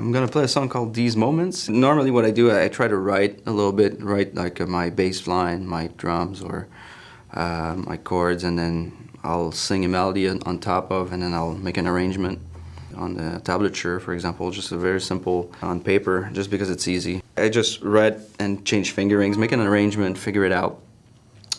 I'm gonna play a song called These Moments. Normally what I do, I try to write a little bit, write like my bass line, my drums, or my chords, and then I'll sing a melody on top of, and then I'll make an arrangement on the tablature, for example, just a very simple on paper, just because it's easy. I just read and change fingerings, make an arrangement, figure it out.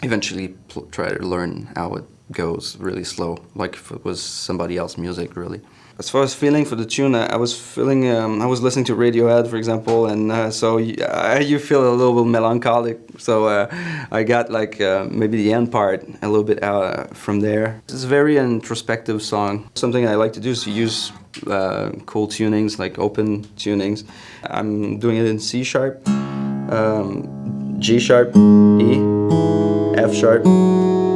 Eventually try to learn how it goes really slow, like if it was somebody else's music, really. As far as feeling for the tune, I was feeling, I was listening to Radiohead, for example, and so you feel a little bit melancholic. So I got like maybe the end part a little bit out from there. It's a very introspective song. Something I like to do is to use cool tunings, like open tunings. I'm doing it in C sharp, G sharp, E, F sharp,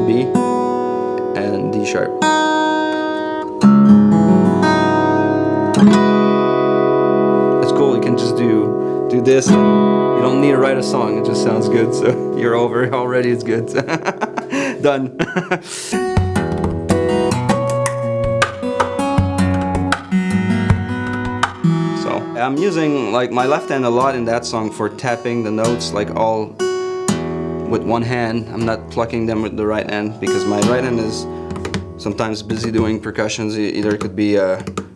B, and D sharp. It's cool, you can just do this. You don't need to write a song, it just sounds good, so you're over already, it's good. Done. So I'm using like my left hand a lot in that song for tapping the notes, like all with one hand. I'm not plucking them with the right hand because my right hand is sometimes busy doing percussions. Either it could be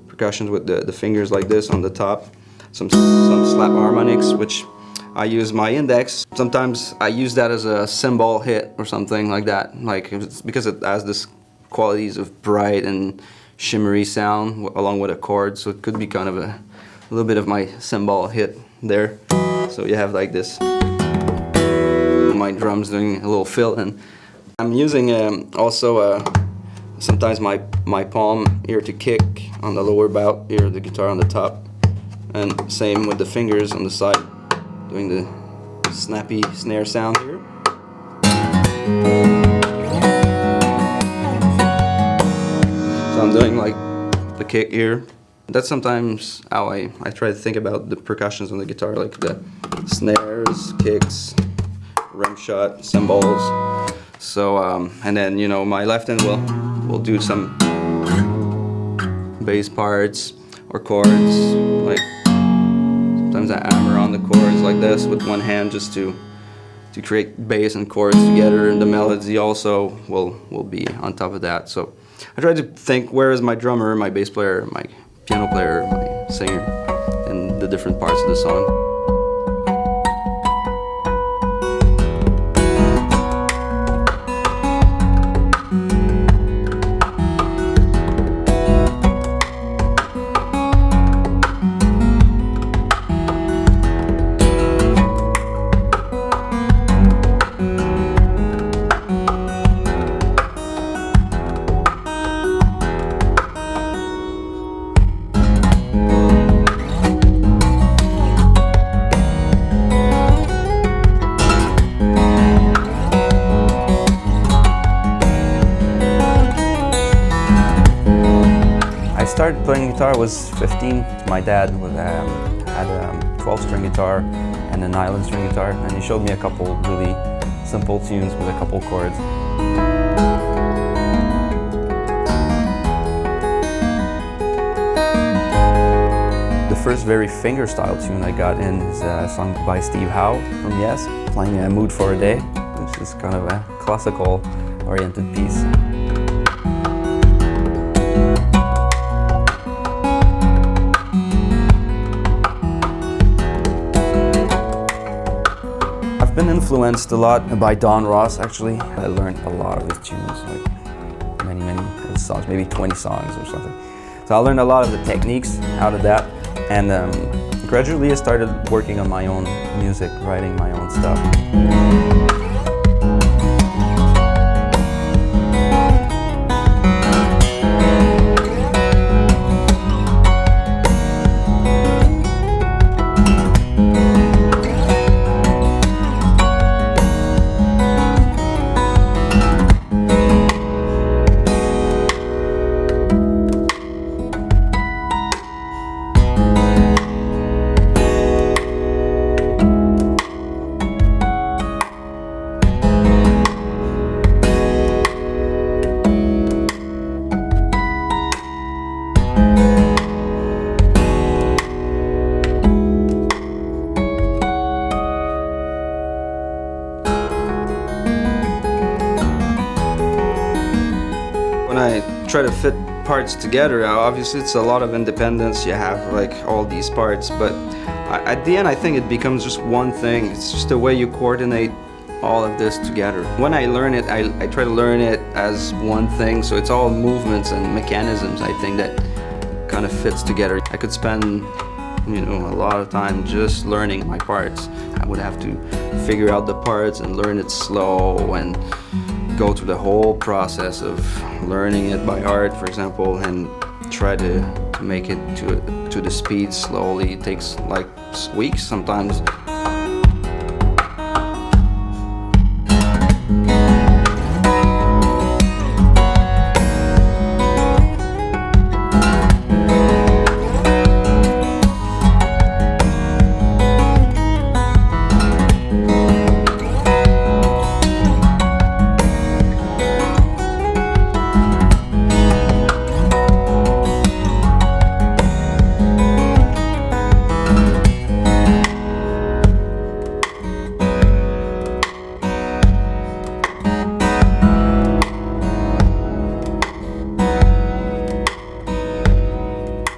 percussions with the fingers like this on the top, some slap harmonics, which I use my index. Sometimes I use that as a cymbal hit or something like that, like it's because it has this qualities of bright and shimmery sound along with a chord, so it could be kind of a little bit of my cymbal hit there. So you have like this, my drums doing a little fill, and I'm using also sometimes my palm here to kick on the lower bout, here the guitar on the top, and same with the fingers on the side, doing the snappy snare sound here. So I'm doing like the kick here. That's sometimes how I try to think about the percussions on the guitar, like the snares, kicks, rim shot, cymbals. So and then my left hand will do some bass parts or chords. Like sometimes I hammer on the chords like this with one hand just to create bass and chords together, and the melody also will be on top of that. So I try to think, where is my drummer, my bass player, my piano player, my singer, in the different parts of the song. I started playing guitar, I was 15. My dad had a 12-string guitar and a nylon string guitar, and he showed me a couple really simple tunes with a couple chords. The first very fingerstyle tune I got in is a song by Steve Howe from Yes, playing a Mood for a Day, which is kind of a classical-oriented piece. I've been influenced a lot by Don Ross, actually. I learned a lot of his tunes, like many of his songs, maybe 20 songs or something. So I learned a lot of the techniques out of that, and gradually I started working on my own music, writing my own stuff. try to fit parts together. Obviously, it's a lot of independence. You have like all these parts, but at the end, I think it becomes just one thing. It's just the way you coordinate all of this together. When I learn it, I try to learn it as one thing, so it's all movements and mechanisms, I think, that kind of fits together. I could spend, a lot of time just learning my parts. I would have to figure out the parts and learn it slow and go through the whole process of learning it by heart, for example, and try to make it to the speed slowly. It takes like weeks sometimes.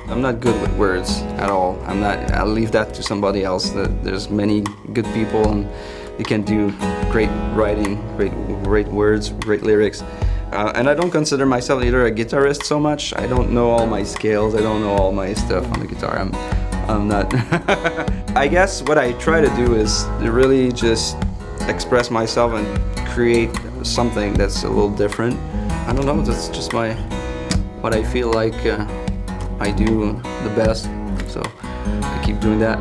I'm not good with words at all. I'll leave that to somebody else. There's many good people and they can do great writing, great words, great lyrics. And I don't consider myself either a guitarist so much. I don't know all my scales. I don't know all my stuff on the guitar. I'm not. I guess what I try to do is really just express myself and create something that's a little different. I don't know, that's just what I feel like I do the best, so I keep doing that.